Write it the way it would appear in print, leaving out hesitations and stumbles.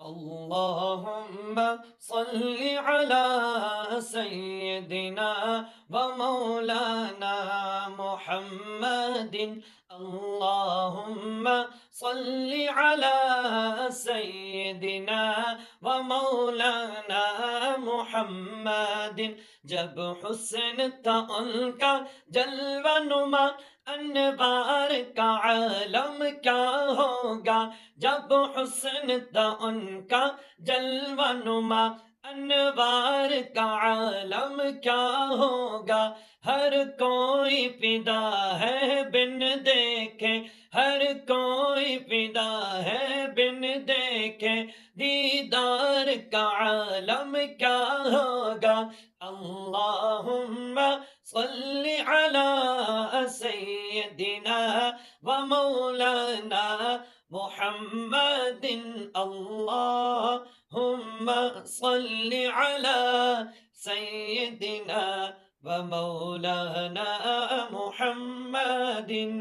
اللهم صل على سيدنا ومولانا محمد. اللهم صل على سيدنا ومولانا محمد. जब हुस्न था उनका जलवा नुमा, अनवार का आलम क्या होगा। जब हुस्न था उनका जलवा नुमा, अनवार का आलम क्या होगा। हर कोई फिदा है बिन देखे, हर कोई फिदा है बिन देखे, दीदार का आलम क्या होगा। अल्लाहुम्मा सल्लि अला सय्यदिना व मौलाना मुहम्मदिन। अल्लाहुम्मा सल्लि अला सय्यदिना व मौलाना मुहम्मदिन।